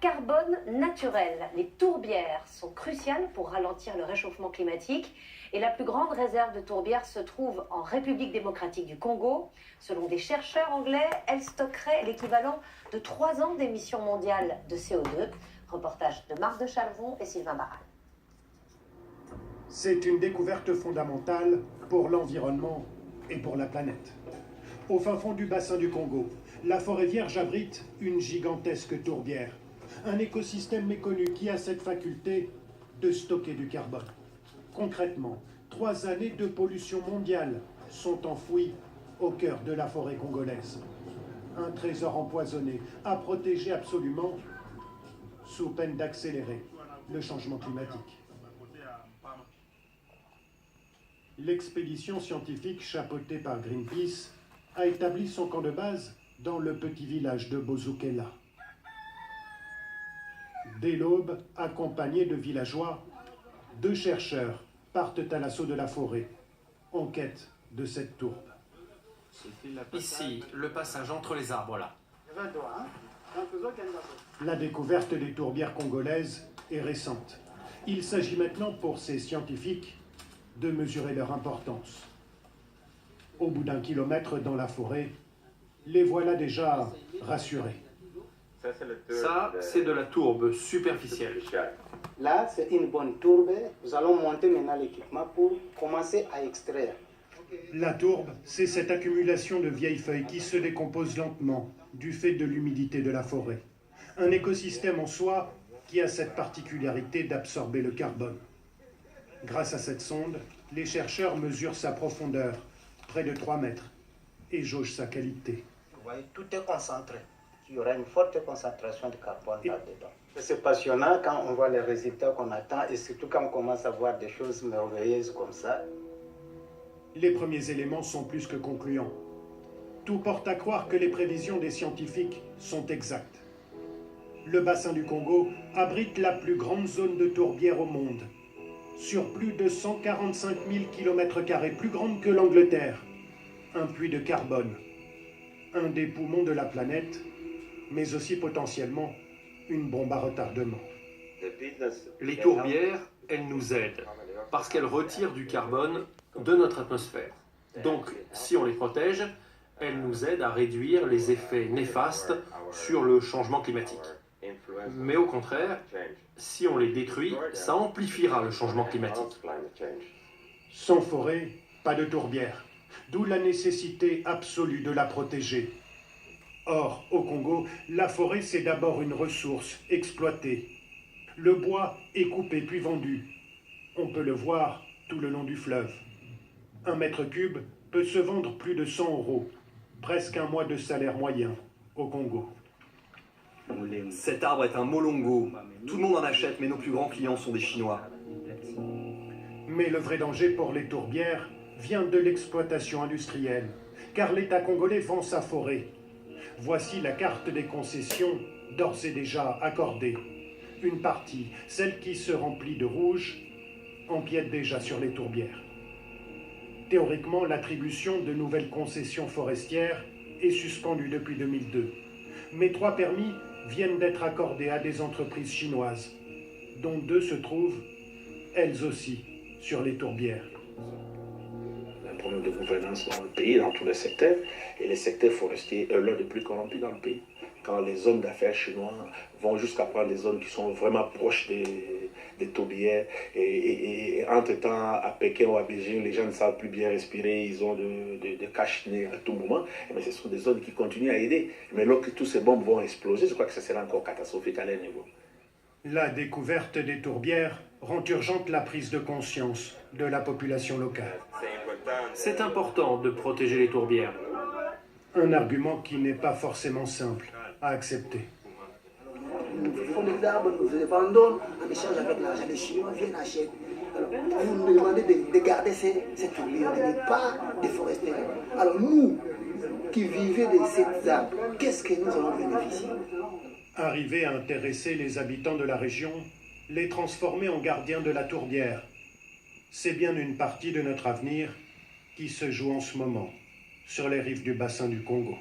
carbone naturel. Les tourbières sont cruciales pour ralentir le réchauffement climatique. Et la plus grande réserve de tourbières se trouve en République démocratique du Congo. Selon des chercheurs anglais, elle stockerait l'équivalent de 3 ans d'émissions mondiales de CO2. Reportage de Marc de Chalvon et Sylvain Barral. C'est une découverte fondamentale pour l'environnement et pour la planète. Au fin fond du bassin du Congo, la forêt vierge abrite une gigantesque tourbière, un écosystème méconnu qui a cette faculté de stocker du carbone. Concrètement, 3 années de pollution mondiale sont enfouies au cœur de la forêt congolaise. Un trésor empoisonné à protéger absolument sous peine d'accélérer le changement climatique. L'expédition scientifique chapeautée par Greenpeace a établi son camp de base dans le petit village de Bozukela. Dès l'aube, accompagnés de villageois, 2 chercheurs partent à l'assaut de la forêt, en quête de cette tourbe. Ici, le passage entre les arbres là. La découverte des tourbières congolaises est récente. Il s'agit maintenant pour ces scientifiques de mesurer leur importance. Au bout d'1 kilomètre dans la forêt, les voilà déjà rassurés. Ça, c'est de la tourbe superficielle. Là, c'est une bonne tourbe. Nous allons monter maintenant l'équipement pour commencer à extraire. La tourbe, c'est cette accumulation de vieilles feuilles qui se décomposent lentement du fait de l'humidité de la forêt. Un écosystème en soi qui a cette particularité d'absorber le carbone. Grâce à cette sonde, les chercheurs mesurent sa profondeur, près de 3 mètres, et jaugent sa qualité. Vous voyez, tout est concentré. Il y aura une forte concentration de carbone là-dedans. C'est passionnant quand on voit les résultats qu'on attend et surtout quand on commence à voir des choses merveilleuses comme ça. Les premiers éléments sont plus que concluants. Tout porte à croire que les prévisions des scientifiques sont exactes. Le bassin du Congo abrite la plus grande zone de tourbière au monde, sur plus de 145 000 km², plus grande que l'Angleterre. Un puits de carbone, un des poumons de la planète, mais aussi potentiellement une bombe à retardement. Les tourbières, elles nous aident, parce qu'elles retirent du carbone de notre atmosphère. Donc, si on les protège, elles nous aident à réduire les effets néfastes sur le changement climatique. Mais au contraire, si on les détruit, ça amplifiera le changement climatique. Sans forêt, pas de tourbière, d'où la nécessité absolue de la protéger. Or, au Congo, la forêt, c'est d'abord une ressource exploitée. Le bois est coupé puis vendu. On peut le voir tout le long du fleuve. 1 mètre cube peut se vendre plus de 100 €, presque un mois de salaire moyen au Congo. Cet arbre est un molongo. Tout le monde en achète, mais nos plus grands clients sont des Chinois. Mais le vrai danger pour les tourbières vient de l'exploitation industrielle, car l'État congolais vend sa forêt. Voici la carte des concessions d'ores et déjà accordées. Une partie, celle qui se remplit de rouge, empiète déjà sur les tourbières. Théoriquement, l'attribution de nouvelles concessions forestières est suspendue depuis 2002. Mais 3 permis viennent d'être accordés à des entreprises chinoises, dont 2 se trouvent, elles aussi, sur les tourbières. Un problème de gouvernance dans le pays, dans tous les secteurs, et les secteurs forestiers sont l'un des plus corrompus dans le pays. Quand les hommes d'affaires chinois vont jusqu'à prendre des zones qui sont vraiment proches des tourbières, et entre-temps, à Pékin ou à Beijing, les gens ne savent plus bien respirer, ils ont de cache-nez à tout moment, mais ce sont des zones qui continuent à aider. Mais lorsque tous ces bombes vont exploser, je crois que ça sera encore catastrophique à leur niveau. La découverte des tourbières rend urgente la prise de conscience de la population locale. C'est important de protéger les tourbières. Un argument qui n'est pas forcément simple à accepter. Nous faisons des arbres, nous les vendons, en échange avec l'argent, les Chinois viennent acheter. Alors, vous nous demandez de garder ces tourbières, de ne pas déforester. Alors nous, qui vivons de ces arbres, qu'est-ce que nous allons bénéficier? Arriver à intéresser les habitants de la région, les transformer en gardiens de la tourbière. C'est bien une partie de notre avenir qui se joue en ce moment sur les rives du bassin du Congo.